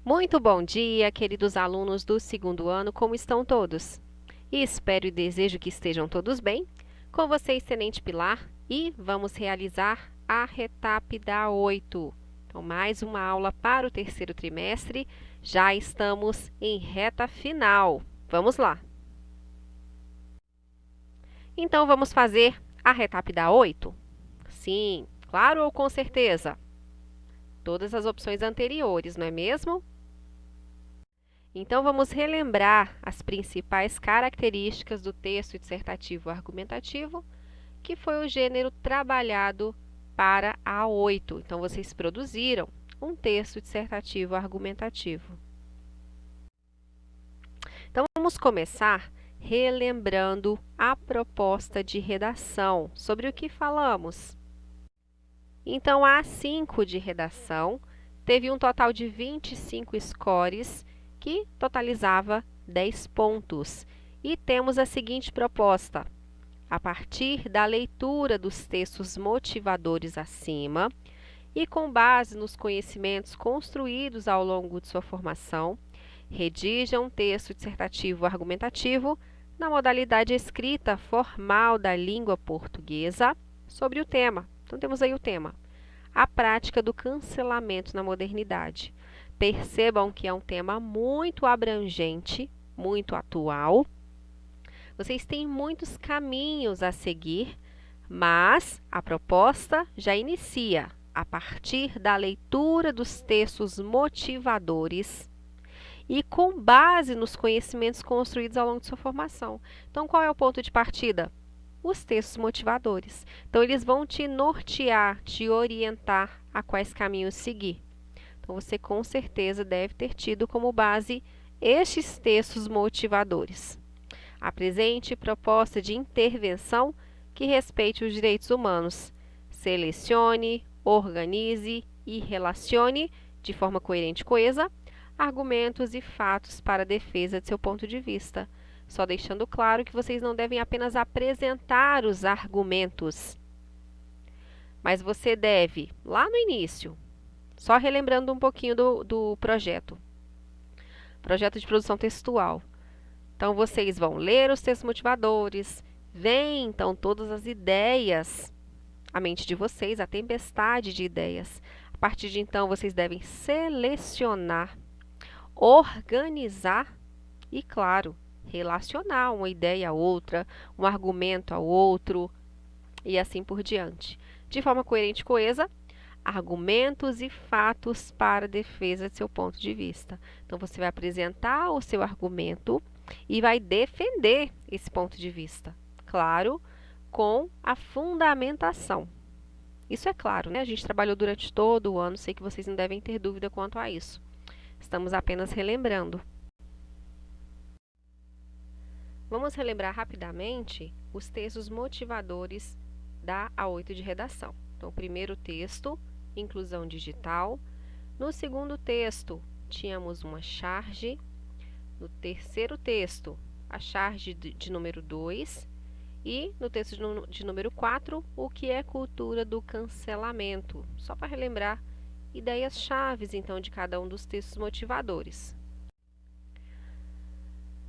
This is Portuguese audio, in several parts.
Muito bom dia, queridos alunos do segundo ano, como estão todos? Espero e desejo que estejam todos bem. Com vocês, Tenente Pilar, e vamos realizar a Retap da 8. Então, mais uma aula para o terceiro trimestre. Já estamos em reta final. Vamos lá! Então, vamos fazer a Retap da 8? Sim, claro ou com certeza? Todas as opções anteriores, não é mesmo? Então, vamos relembrar as principais características do texto dissertativo argumentativo, que foi o gênero trabalhado para a 8. Então, vocês produziram um texto dissertativo argumentativo. Então, vamos começar relembrando a proposta de redação. Sobre o que falamos? Então, a A5 de redação teve um total de 25 scores, que totalizava 10 pontos. E temos a seguinte proposta: a partir da leitura dos textos motivadores acima e com base nos conhecimentos construídos ao longo de sua formação, redija um texto dissertativo argumentativo na modalidade escrita formal da língua portuguesa sobre o tema. Então, temos aí o tema: a prática do cancelamento na modernidade. Percebam que é um tema muito abrangente, muito atual. Vocês têm muitos caminhos a seguir, mas a proposta já inicia a partir da leitura dos textos motivadores e com base nos conhecimentos construídos ao longo de sua formação. Então, qual é o ponto de partida? Os textos motivadores. Então, eles vão te nortear, te orientar a quais caminhos seguir. Então, você com certeza deve ter tido como base estes textos motivadores. Apresente proposta de intervenção que respeite os direitos humanos. Selecione, organize e relacione, de forma coerente e coesa, argumentos e fatos para a defesa de seu ponto de vista. Só deixando claro que vocês não devem apenas apresentar os argumentos, mas você deve, lá no início, só relembrando um pouquinho do projeto de produção textual. Então, vocês vão ler os textos motivadores, vêm, então, todas as ideias à mente de vocês, a tempestade de ideias. A partir de então, vocês devem selecionar, organizar e, claro, relacionar uma ideia a outra, um argumento a outro e assim por diante. De forma coerente e coesa, argumentos e fatos para a defesa de seu ponto de vista. Então, você vai apresentar o seu argumento e vai defender esse ponto de vista. Claro, com a fundamentação. Isso é claro, né? A gente trabalhou durante todo o ano, sei que vocês não devem ter dúvida quanto a isso. Estamos apenas relembrando. Vamos relembrar rapidamente os textos motivadores da A8 de redação. Então, o primeiro texto, inclusão digital. No segundo texto, tínhamos uma charge. No terceiro texto, a charge de número 2. E no texto de número 4, o que é cultura do cancelamento. Só para relembrar ideias-chaves, então, de cada um dos textos motivadores.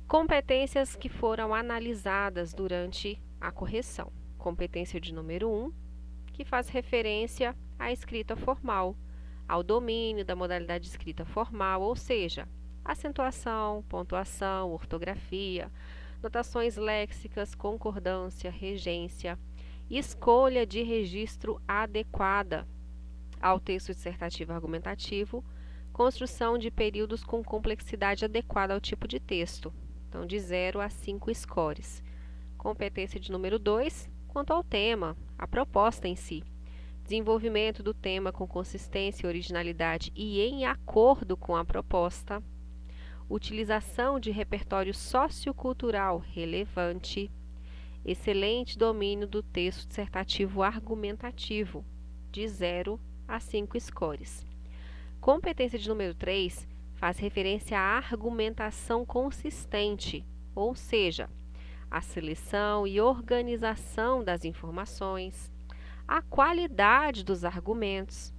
Competências que foram analisadas durante a correção. Competência de número 1, que faz referência à escrita formal, ao domínio da modalidade de escrita formal, ou seja, acentuação, pontuação, ortografia, notações léxicas, concordância, regência, escolha de registro adequada ao texto dissertativo argumentativo, construção de períodos com complexidade adequada ao tipo de texto. Então, de 0 a 5 scores. Competência de número 2, quanto ao tema, a proposta em si. Desenvolvimento do tema com consistência, originalidade e em acordo com a proposta. Utilização de repertório sociocultural relevante. Excelente domínio do texto dissertativo argumentativo, de 0 a 5 scores. Competência de número 3 faz referência à argumentação consistente, ou seja, a seleção e organização das informações, a qualidade dos argumentos,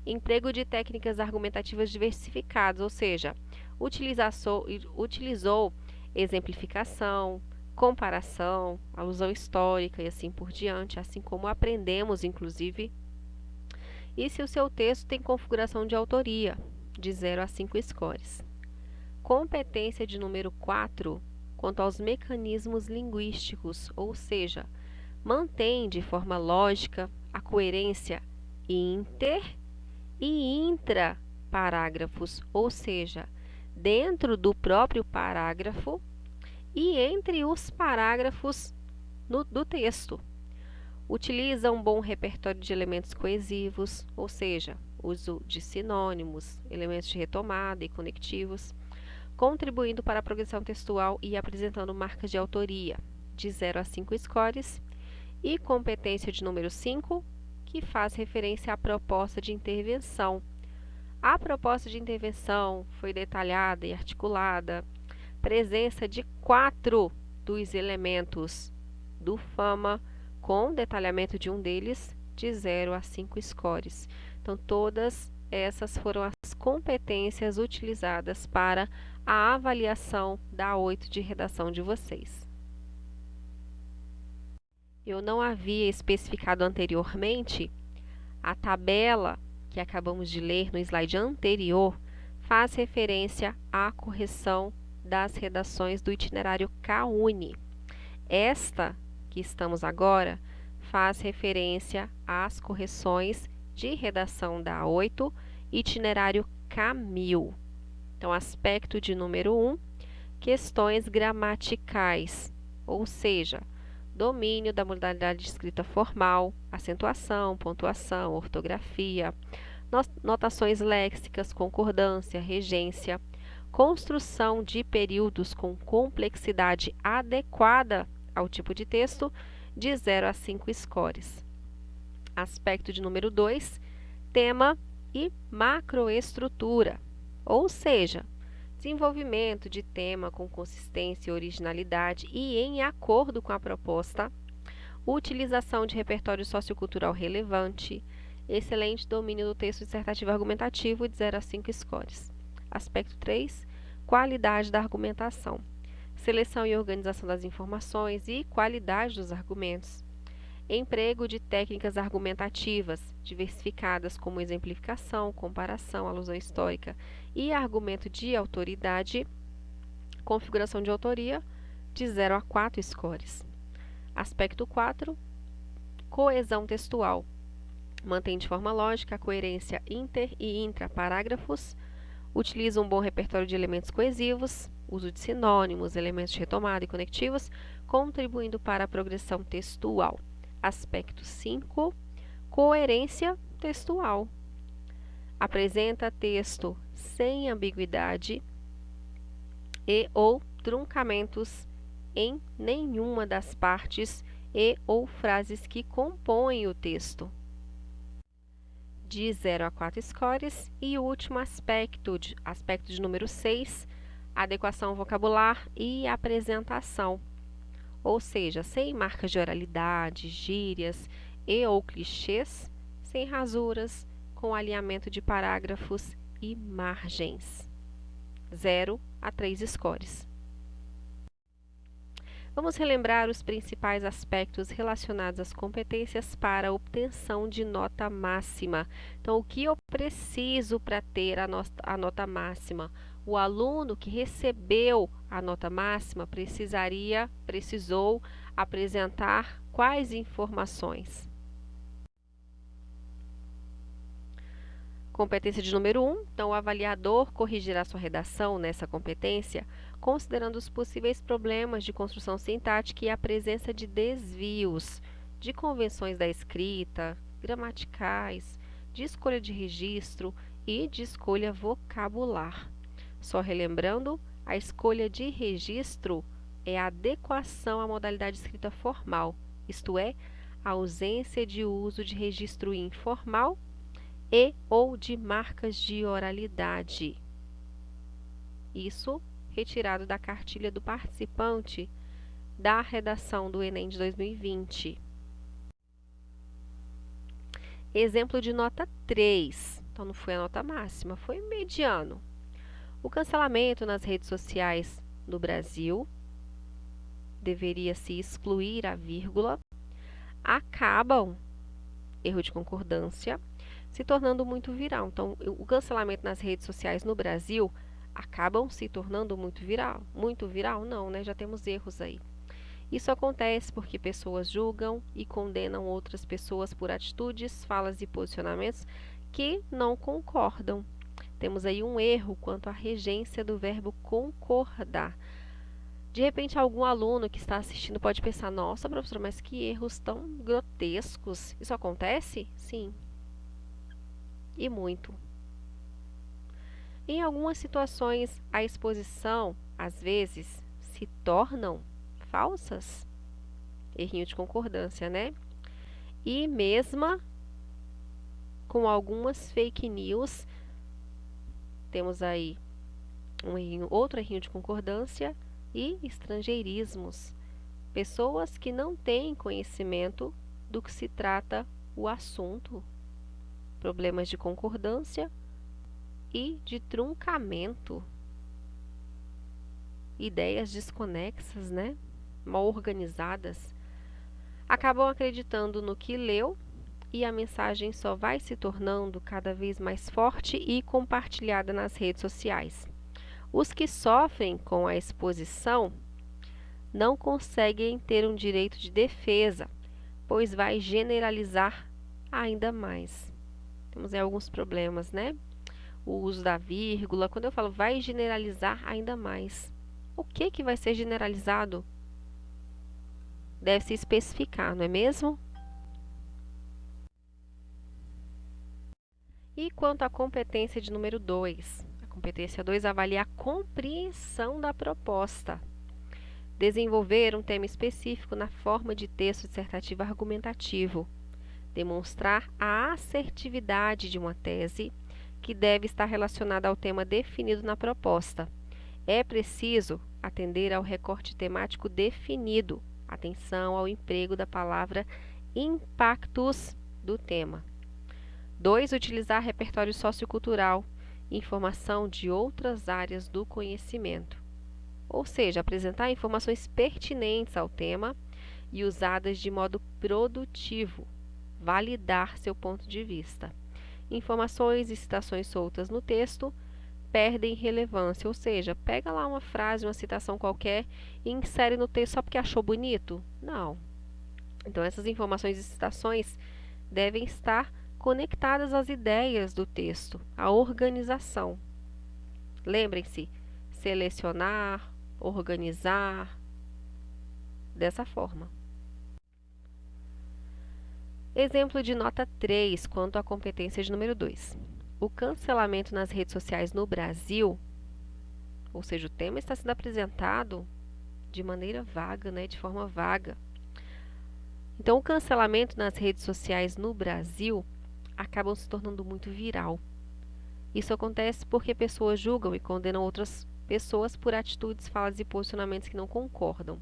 Emprego de técnicas argumentativas diversificadas, ou seja, utilizou exemplificação, comparação, alusão histórica e assim por diante, assim como aprendemos, inclusive. E se o seu texto tem configuração de autoria, de 0 a 5 scores. Competência de número 4, quanto aos mecanismos linguísticos, ou seja, mantém de forma lógica a coerência inter e intraparágrafos, ou seja, dentro do próprio parágrafo e entre os parágrafos do texto. Utiliza um bom repertório de elementos coesivos, ou seja, uso de sinônimos, elementos de retomada e conectivos, contribuindo para a progressão textual e apresentando marcas de autoria, de 0 a 5 scores, e competência de número 5, que faz referência à proposta de intervenção. A proposta de intervenção foi detalhada e articulada, presença de 4 dos elementos do FAMA, com detalhamento de um deles, de 0 a 5 scores. Então, todas essas foram as competências utilizadas para a avaliação da 8 de redação de vocês. Eu não havia especificado anteriormente, a tabela que acabamos de ler no slide anterior faz referência à correção das redações do itinerário CAUNI. Esta que estamos agora faz referência às correções de redação da 8, itinerário CA1000. Então, aspecto de número 1, questões gramaticais, ou seja, domínio da modalidade de escrita formal, acentuação, pontuação, ortografia, notações léxicas, concordância, regência, construção de períodos com complexidade adequada ao tipo de texto, de 0 a 5 scores. Aspecto de número 2, tema e macroestrutura, ou seja, desenvolvimento de tema com consistência e originalidade e em acordo com a proposta, utilização de repertório sociocultural relevante, excelente domínio do texto dissertativo argumentativo, de 0 a 5 scores. Aspecto 3, qualidade da argumentação, seleção e organização das informações e qualidade dos argumentos. Emprego de técnicas argumentativas diversificadas como exemplificação, comparação, alusão histórica e argumento de autoridade, configuração de autoria, de 0 a 4 scores. Aspecto 4, coesão textual. Mantém de forma lógica a coerência inter e intraparágrafos, utiliza um bom repertório de elementos coesivos, uso de sinônimos, elementos de retomada e conectivos, contribuindo para a progressão textual. Aspecto 5, coerência textual. Apresenta texto sem ambiguidade e ou truncamentos em nenhuma das partes e ou frases que compõem o texto, de 0 a 4 scores. E o último aspecto de número 6, adequação vocabular e apresentação, ou seja, sem marcas de oralidade, gírias e ou clichês, sem rasuras, com alinhamento de parágrafos e margens, 0 a 3 scores. Vamos relembrar os principais aspectos relacionados às competências para a obtenção de nota máxima. Então, o que eu preciso para ter a nota máxima? O aluno que recebeu a nota máxima precisou apresentar quais informações? Competência de número 1, então o avaliador corrigirá sua redação nessa competência, considerando os possíveis problemas de construção sintática e a presença de desvios, de convenções da escrita, gramaticais, de escolha de registro e de escolha vocabular. Só relembrando, a escolha de registro é a adequação à modalidade de escrita formal, isto é, a ausência de uso de registro informal e ou de marcas de oralidade. Isso retirado da cartilha do participante da redação do Enem de 2020. Exemplo de nota 3. Então, não foi a nota máxima, foi mediano. O cancelamento nas redes sociais no Brasil, deveria se excluir a vírgula, acabam, erro de concordância, se tornando muito viral. Então, o cancelamento nas redes sociais no Brasil acabam se tornando muito viral. Muito viral? Não, né? Já temos erros aí. Isso acontece porque pessoas julgam e condenam outras pessoas por atitudes, falas e posicionamentos que não concordam. Temos aí um erro quanto à regência do verbo concordar. De repente, algum aluno que está assistindo pode pensar: nossa, professora, mas que erros tão grotescos. Isso acontece? Sim. E muito. Em algumas situações, a exposição, às vezes, se tornam falsas. Errinho de concordância, né? E mesmo com algumas fake news, temos aí outro errinho de concordância e estrangeirismos. Pessoas que não têm conhecimento do que se trata o assunto. Problemas de concordância e de truncamento. Ideias desconexas, né? Mal organizadas. Acabam acreditando no que leu e a mensagem só vai se tornando cada vez mais forte e compartilhada nas redes sociais. Os que sofrem com a exposição não conseguem ter um direito de defesa, pois vai generalizar ainda mais. Temos aí alguns problemas, né? O uso da vírgula. Quando eu falo vai generalizar ainda mais, o que vai ser generalizado? Deve se especificar, não é mesmo? E quanto à competência de número 2? A competência 2 avalia a compreensão da proposta. Desenvolver um tema específico na forma de texto dissertativo argumentativo. Demonstrar a assertividade de uma tese que deve estar relacionada ao tema definido na proposta. É preciso atender ao recorte temático definido. Atenção ao emprego da palavra impactos do tema. 2. Utilizar repertório sociocultural, informação de outras áreas do conhecimento. Ou seja, apresentar informações pertinentes ao tema e usadas de modo produtivo. Validar seu ponto de vista. Informações e citações soltas no texto perdem relevância, ou seja, pega lá uma frase, uma citação qualquer e insere no texto só porque achou bonito? Não. Então, essas informações e citações devem estar conectadas às ideias do texto, à organização. Lembrem-se, selecionar, organizar, dessa forma. Exemplo de nota 3 quanto à competência de número 2. O cancelamento nas redes sociais no Brasil, ou seja, o tema está sendo apresentado de maneira vaga, né, de forma vaga. Então, o cancelamento nas redes sociais no Brasil acabam se tornando muito viral. Isso acontece porque pessoas julgam e condenam outras pessoas por atitudes, falas e posicionamentos que não concordam.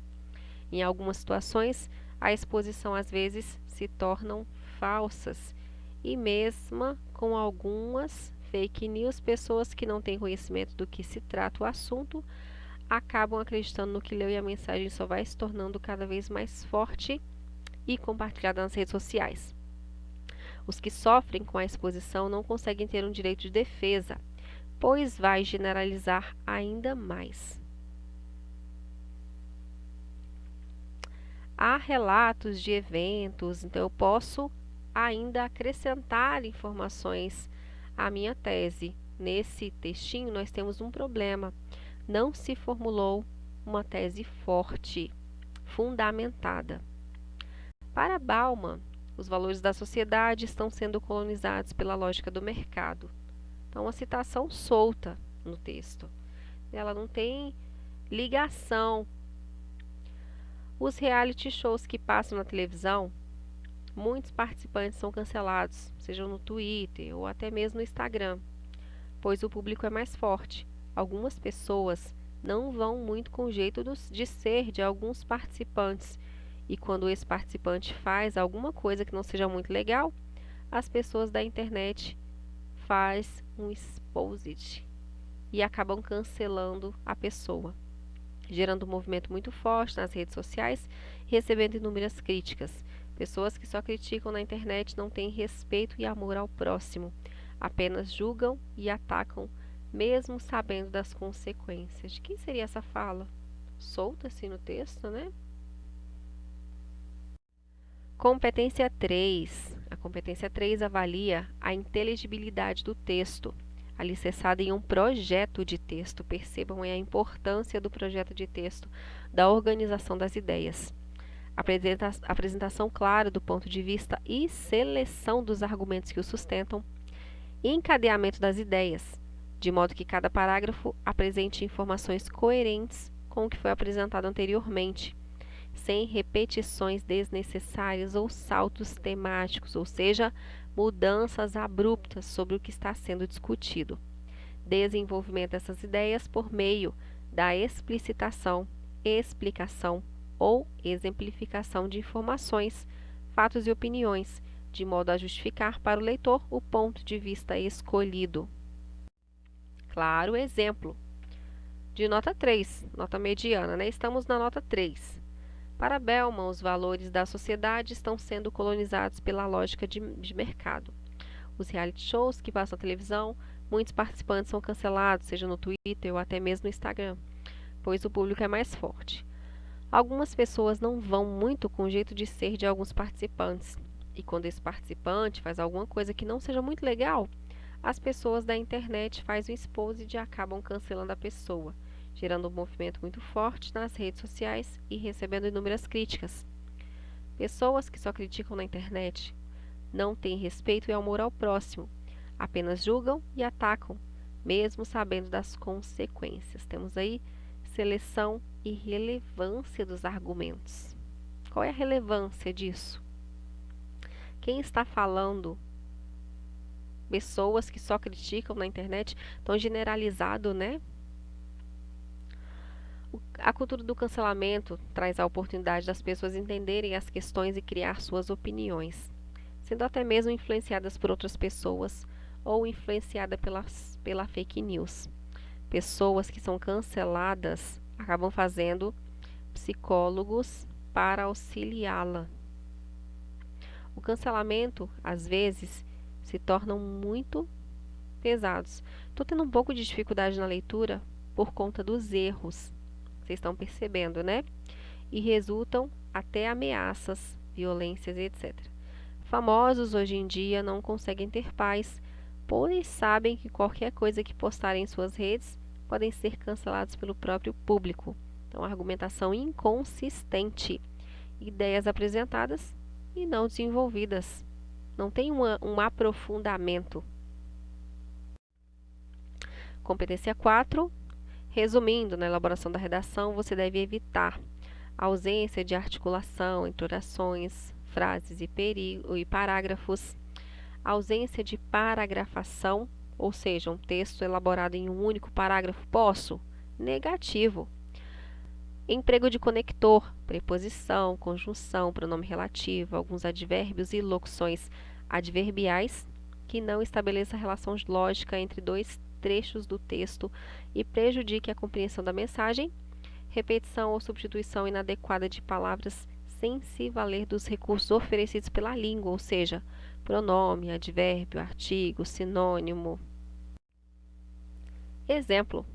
Em algumas situações, a exposição às vezes se tornam falsas e mesmo com algumas fake news, pessoas que não têm conhecimento do que se trata o assunto acabam acreditando no que leu e a mensagem só vai se tornando cada vez mais forte e compartilhada nas redes sociais. Os que sofrem com a exposição não conseguem ter um direito de defesa, pois vai generalizar ainda mais. Há relatos de eventos, então eu posso ainda acrescentar informações à minha tese. Nesse textinho nós temos um problema. Não se formulou uma tese forte, fundamentada. Para Bauman, os valores da sociedade estão sendo colonizados pela lógica do mercado. Então, uma citação solta no texto. Ela não tem ligação. Os reality shows que passam na televisão, muitos participantes são cancelados, seja no Twitter ou até mesmo no Instagram, pois o público é mais forte. Algumas pessoas não vão muito com o jeito de ser de alguns participantes, e quando esse participante faz alguma coisa que não seja muito legal, as pessoas da internet faz um exposed e acabam cancelando a pessoa, gerando um movimento muito forte nas redes sociais e recebendo inúmeras críticas. Pessoas que só criticam na internet não têm respeito e amor ao próximo, apenas julgam e atacam, mesmo sabendo das consequências. De quem seria essa fala? Solta assim no texto, né? Competência 3. A competência 3 avalia a inteligibilidade do texto, alicerçada em um projeto de texto. Percebam a importância do projeto de texto, da organização das ideias. Apresentação clara do ponto de vista e seleção dos argumentos que o sustentam. Encadeamento das ideias, de modo que cada parágrafo apresente informações coerentes com o que foi apresentado anteriormente, sem repetições desnecessárias ou saltos temáticos, ou seja, mudanças abruptas sobre o que está sendo discutido. Desenvolvimento dessas ideias por meio da explicitação, explicação ou exemplificação de informações, fatos e opiniões, de modo a justificar para o leitor o ponto de vista escolhido. Claro, exemplo de nota 3, nota mediana, né? Estamos na nota 3. Para Bellman, os valores da sociedade estão sendo colonizados pela lógica de mercado. Os reality shows que passam na televisão, muitos participantes são cancelados, seja no Twitter ou até mesmo no Instagram, pois o público é mais forte. Algumas pessoas não vão muito com o jeito de ser de alguns participantes, e quando esse participante faz alguma coisa que não seja muito legal, as pessoas da internet fazem o expose e acabam cancelando a pessoa, gerando um movimento muito forte nas redes sociais e recebendo inúmeras críticas. Pessoas que só criticam na internet não têm respeito e amor ao próximo, apenas julgam e atacam, mesmo sabendo das consequências. Temos aí seleção e relevância dos argumentos. Qual é a relevância disso? Quem está falando? Pessoas que só criticam na internet, tão generalizado, né? A cultura do cancelamento traz a oportunidade das pessoas entenderem as questões e criar suas opiniões, sendo até mesmo influenciadas por outras pessoas ou influenciadas pela fake news. Pessoas que são canceladas acabam fazendo psicólogos para auxiliá-la. O cancelamento, às vezes, se tornam muito pesados. Estou tendo um pouco de dificuldade na leitura por conta dos erros. Vocês estão percebendo, né? E resultam até ameaças, violências, etc. Famosos hoje em dia não conseguem ter paz, pois sabem que qualquer coisa que postarem em suas redes podem ser cancelados pelo próprio público. Então, argumentação inconsistente, ideias apresentadas e não desenvolvidas. Não tem um aprofundamento. Competência 4. Resumindo, na elaboração da redação, você deve evitar a ausência de articulação entre orações, frases e parágrafos, a ausência de paragrafação, ou seja, um texto elaborado em um único parágrafo. Posso? Negativo. Emprego de conector, preposição, conjunção, pronome relativo, alguns advérbios e locuções adverbiais que não estabeleça relação lógica entre dois trechos do texto e prejudique a compreensão da mensagem. Repetição ou substituição inadequada de palavras sem se valer dos recursos oferecidos pela língua, ou seja, pronome, advérbio, artigo, sinônimo. Exemplo: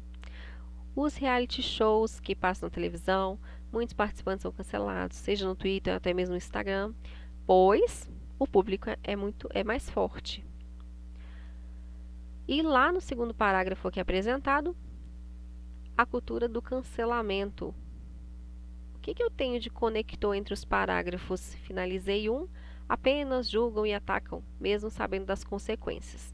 os reality shows que passam na televisão, muitos participantes são cancelados, seja no Twitter ou até mesmo no Instagram, pois o público é mais forte. E lá no segundo parágrafo aqui apresentado, a cultura do cancelamento. O que eu tenho de conector entre os parágrafos? Finalizei um, apenas julgam e atacam, mesmo sabendo das consequências.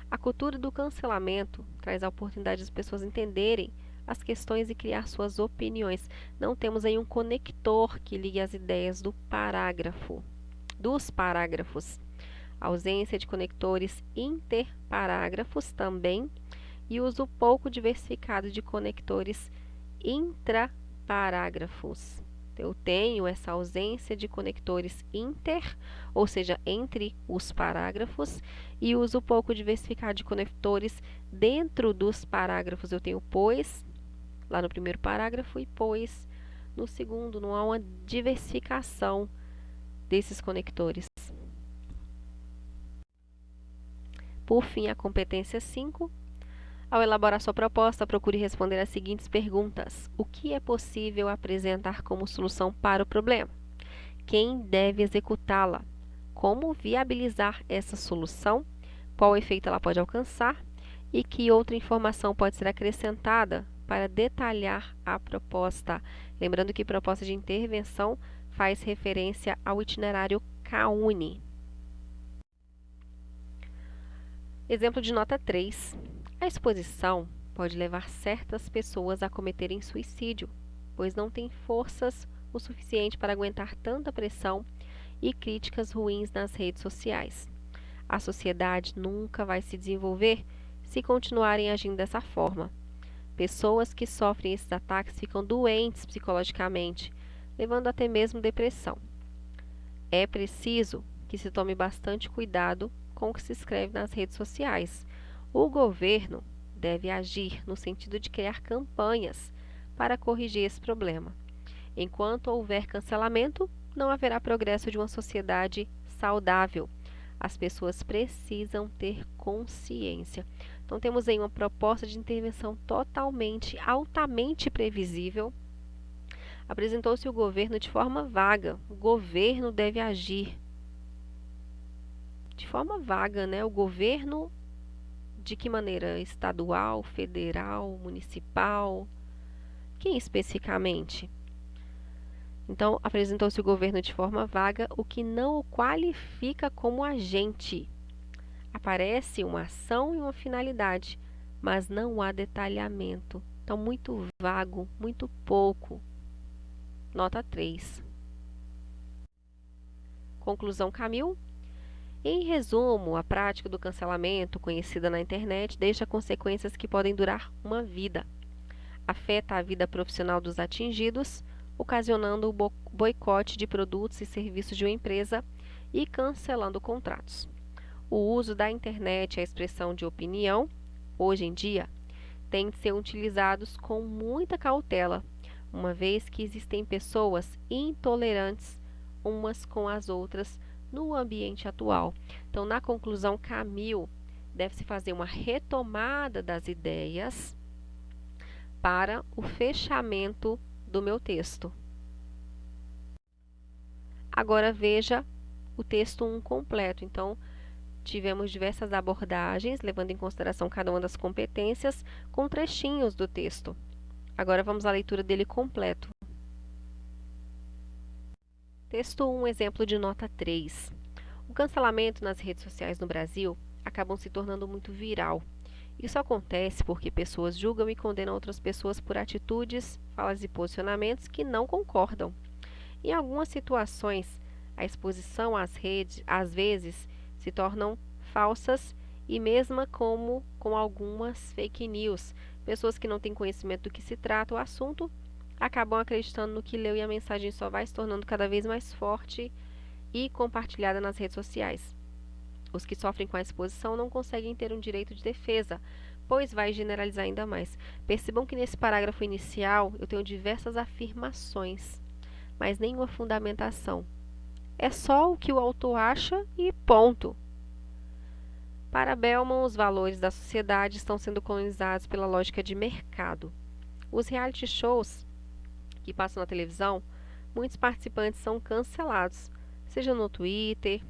A cultura do cancelamento traz a oportunidade das pessoas entenderem as questões e criar suas opiniões. Não temos aí um conector que ligue as ideias dos parágrafos. Ausência de conectores interparágrafos também e uso pouco diversificado de conectores intraparágrafos. Eu tenho essa ausência de conectores inter, ou seja, entre os parágrafos, e uso pouco diversificado de conectores dentro dos parágrafos. Eu tenho pois, lá no primeiro parágrafo, e pois no segundo. Não há uma diversificação desses conectores. Por fim, a competência 5. Ao elaborar sua proposta, procure responder as seguintes perguntas: o que é possível apresentar como solução para o problema? Quem deve executá-la? Como viabilizar essa solução? Qual efeito ela pode alcançar? E que outra informação pode ser acrescentada para detalhar a proposta? Lembrando que proposta de intervenção faz referência ao itinerário CAUNI. Exemplo de nota 3. A exposição pode levar certas pessoas a cometerem suicídio, pois não têm forças o suficiente para aguentar tanta pressão e críticas ruins nas redes sociais. A sociedade nunca vai se desenvolver se continuarem agindo dessa forma. Pessoas que sofrem esses ataques ficam doentes psicologicamente, levando até mesmo depressão. É preciso que se tome bastante cuidado com o que se escreve nas redes sociais. O governo deve agir no sentido de criar campanhas para corrigir esse problema. Enquanto houver cancelamento, não haverá progresso de uma sociedade saudável. As pessoas precisam ter consciência. Então, temos aí uma proposta de intervenção altamente previsível. Apresentou-se o governo de forma vaga. O governo deve agir de forma vaga, né? O governo, de que maneira? Estadual, federal, municipal? Quem especificamente? Então, apresentou-se o governo de forma vaga, o que não o qualifica como agente. Aparece uma ação e uma finalidade, mas não há detalhamento. Então, muito vago, muito pouco. Nota 3. Conclusão Camil. Em resumo, a prática do cancelamento, conhecida na internet, deixa consequências que podem durar uma vida. Afeta a vida profissional dos atingidos, ocasionando o boicote de produtos e serviços de uma empresa e cancelando contratos. O uso da internet e a expressão de opinião, hoje em dia, têm de ser utilizados com muita cautela, uma vez que existem pessoas intolerantes umas com as outras no ambiente atual. Então, na conclusão Camil, deve-se fazer uma retomada das ideias para o fechamento do meu texto. Agora veja o texto 1 completo. Então, tivemos diversas abordagens, levando em consideração cada uma das competências, com trechinhos do texto. Agora vamos à leitura dele completo. Texto 1, exemplo de nota 3. O cancelamento nas redes sociais no Brasil acabam se tornando muito viral. Isso acontece porque pessoas julgam e condenam outras pessoas por atitudes, falas e posicionamentos que não concordam. Em algumas situações, a exposição às redes, às vezes, se tornam falsas e mesmo como com algumas fake news. Pessoas que não têm conhecimento do que se trata o assunto acabam acreditando no que leu e a mensagem só vai se tornando cada vez mais forte e compartilhada nas redes sociais. Os que sofrem com a exposição não conseguem ter um direito de defesa, pois vai generalizar ainda mais. Percebam que nesse parágrafo inicial eu tenho diversas afirmações, mas nenhuma fundamentação. É só o que o autor acha e ponto. Para Bellman, os valores da sociedade estão sendo colonizados pela lógica de mercado. Os reality shows que passam na televisão, muitos participantes são cancelados, seja no Twitter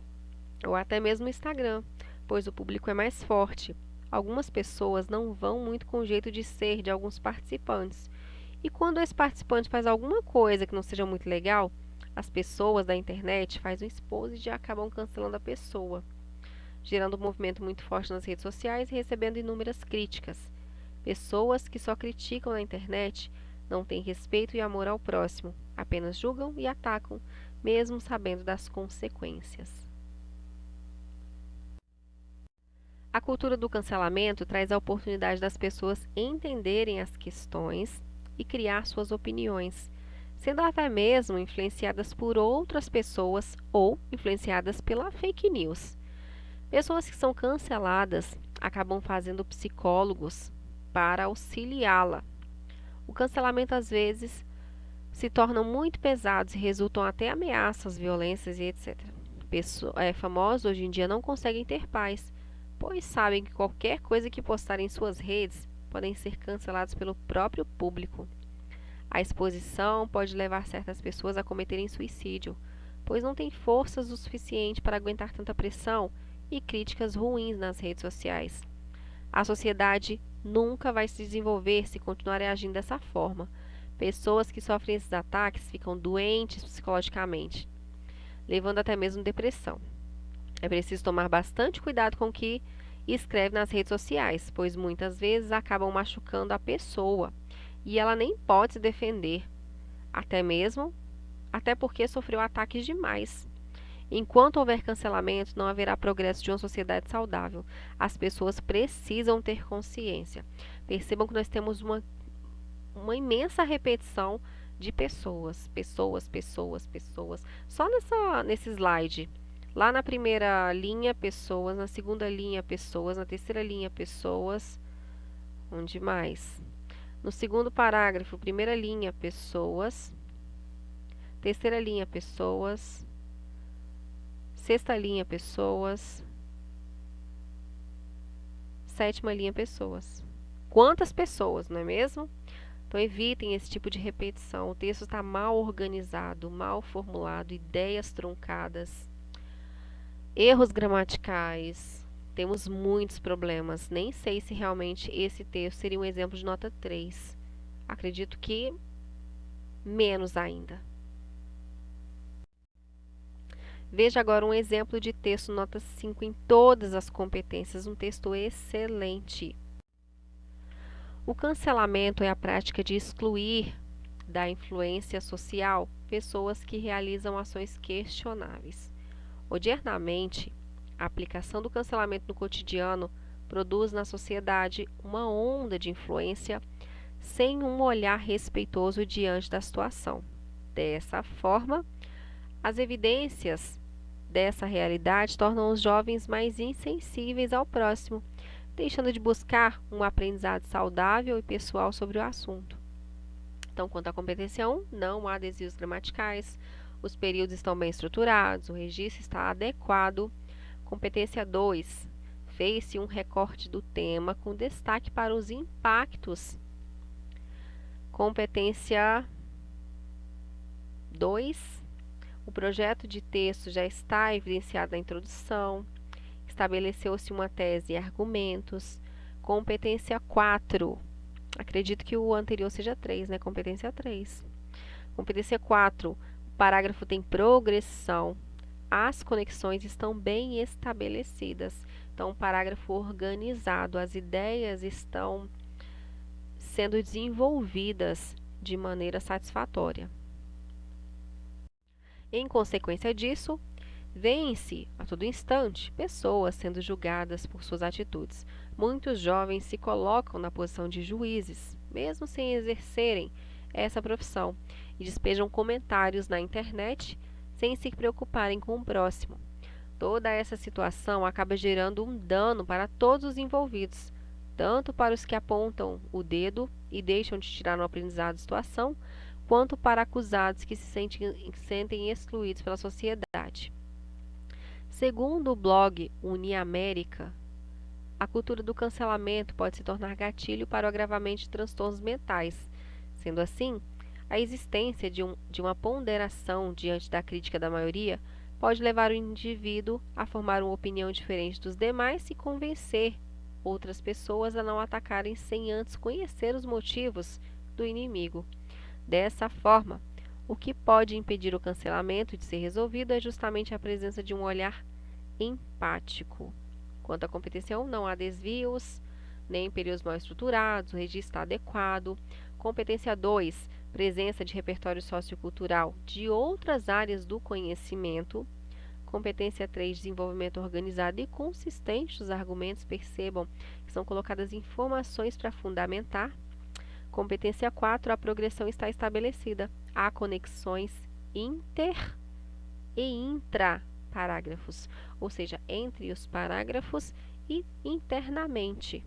ou até mesmo no Instagram, pois o público é mais forte. Algumas pessoas não vão muito com o jeito de ser de alguns participantes. E quando esse participante faz alguma coisa que não seja muito legal, as pessoas da internet fazem um expose e acabam cancelando a pessoa, gerando um movimento muito forte nas redes sociais e recebendo inúmeras críticas. Pessoas que só criticam na internet não têm respeito e amor ao próximo, apenas julgam e atacam, mesmo sabendo das consequências. A cultura do cancelamento traz a oportunidade das pessoas entenderem as questões e criar suas opiniões, sendo até mesmo influenciadas por outras pessoas ou influenciadas pela fake news. Pessoas que são canceladas acabam fazendo psicólogos para auxiliá-la. O cancelamento às vezes se tornam muito pesados e resultam até ameaças, violências e etc. Famosos hoje em dia não conseguem ter paz, pois sabem que qualquer coisa que postarem em suas redes podem ser cancelados pelo próprio público. A exposição pode levar certas pessoas a cometerem suicídio, pois não têm forças o suficiente para aguentar tanta pressão e críticas ruins nas redes sociais. A sociedade nunca vai se desenvolver se continuar agindo dessa forma. Pessoas que sofrem esses ataques ficam doentes psicologicamente, levando até mesmo depressão. É preciso tomar bastante cuidado com o que escreve nas redes sociais, pois muitas vezes acabam machucando a pessoa e ela nem pode se defender, até porque sofreu ataques demais. Enquanto houver cancelamento, não haverá progresso de uma sociedade saudável. As pessoas precisam ter consciência. Percebam que nós temos uma imensa repetição de pessoas. Só nesse slide. Lá na primeira linha, pessoas. Na segunda linha, pessoas. Na terceira linha, pessoas. Onde mais? No segundo parágrafo, primeira linha, pessoas. Terceira linha, pessoas. Sexta linha, pessoas. Sétima linha, pessoas. Quantas pessoas, não é mesmo? Então, evitem esse tipo de repetição. O texto está mal organizado, mal formulado, ideias truncadas, erros gramaticais. Temos muitos problemas. Nem sei se realmente esse texto seria um exemplo de nota 3. Acredito que menos ainda. Veja agora um exemplo de texto nota 5 em todas as competências, um texto excelente. O cancelamento é a prática de excluir da influência social pessoas que realizam ações questionáveis. Odiernamente, a aplicação do cancelamento no cotidiano produz na sociedade uma onda de influência sem um olhar respeitoso diante da situação. Dessa forma, as evidências dessa realidade tornam os jovens mais insensíveis ao próximo, deixando de buscar um aprendizado saudável e pessoal sobre o assunto. Então, quanto à competência 1, não há desvios gramaticais, os períodos estão bem estruturados, o registro está adequado. Competência 2, fez-se um recorte do tema com destaque para os impactos. Competência 2, o projeto de texto já está evidenciado na introdução, estabeleceu-se uma tese e argumentos. Competência 4, acredito que o anterior seja 3, né? Competência 3. Competência 4, o parágrafo tem progressão, as conexões estão bem estabelecidas. Então, um parágrafo organizado, as ideias estão sendo desenvolvidas de maneira satisfatória. Em consequência disso, vêem-se, a todo instante, pessoas sendo julgadas por suas atitudes. Muitos jovens se colocam na posição de juízes, mesmo sem exercerem essa profissão, e despejam comentários na internet sem se preocuparem com o próximo. Toda essa situação acaba gerando um dano para todos os envolvidos, tanto para os que apontam o dedo e deixam de tirar um aprendizado da situação, quanto para acusados que se sentem excluídos pela sociedade. Segundo o blog Uniamérica, a cultura do cancelamento pode se tornar gatilho para o agravamento de transtornos mentais. Sendo assim, a existência de uma ponderação diante da crítica da maioria pode levar o indivíduo a formar uma opinião diferente dos demais e convencer outras pessoas a não atacarem sem antes conhecer os motivos do inimigo. Dessa forma, o que pode impedir o cancelamento de ser resolvido é justamente a presença de um olhar empático. Quanto à competência 1, não há desvios, nem períodos mal estruturados, o registro está adequado. Competência 2, presença de repertório sociocultural de outras áreas do conhecimento. Competência 3, desenvolvimento organizado e consistente dos argumentos. Percebam que são colocadas informações para fundamentar. Competência 4, a progressão está estabelecida. há conexões inter e intraparágrafos, ou seja, entre os parágrafos e internamente.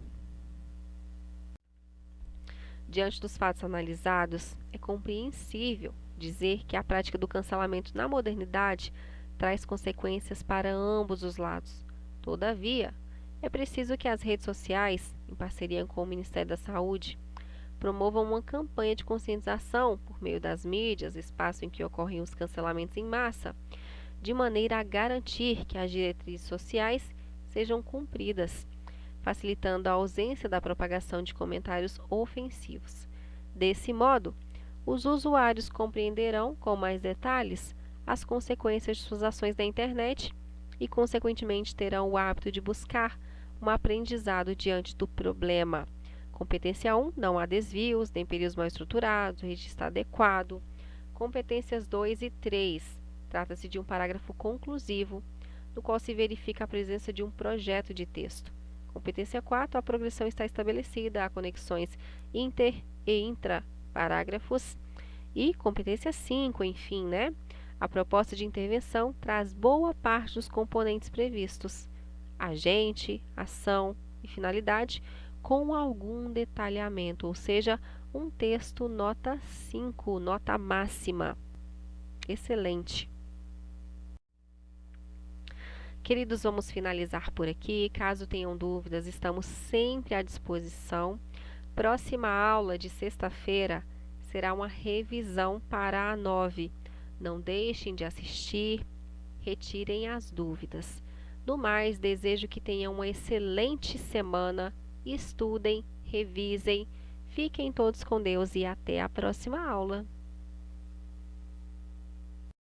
Diante dos fatos analisados, é compreensível dizer que a prática do cancelamento na modernidade traz consequências para ambos os lados. Todavia, é preciso que as redes sociais, em parceria com o Ministério da Saúde, promovam uma campanha de conscientização por meio das mídias, espaço em que ocorrem os cancelamentos em massa, de maneira a garantir que as diretrizes sociais sejam cumpridas, facilitando a ausência da propagação de comentários ofensivos. Desse modo, os usuários compreenderão com mais detalhes as consequências de suas ações na internet e, consequentemente, terão o hábito de buscar um aprendizado diante do problema. Competência 1, não há desvios, nem períodos mal estruturados, o registro está adequado. Competências 2 e 3, trata-se de um parágrafo conclusivo, no qual se verifica a presença de um projeto de texto. Competência 4, a progressão está estabelecida, há conexões inter e intraparágrafos. E competência 5, enfim, a proposta de intervenção traz boa parte dos componentes previstos: agente, ação e finalidade, com algum detalhamento, ou seja, um texto nota 5, nota máxima. Excelente. Queridos, vamos finalizar por aqui. Caso tenham dúvidas, estamos sempre à disposição. Próxima aula de sexta-feira será uma revisão para a 9. Não deixem de assistir, retirem as dúvidas. No mais, desejo que tenham uma excelente semana, estudem, revisem, fiquem todos com Deus e até a próxima aula.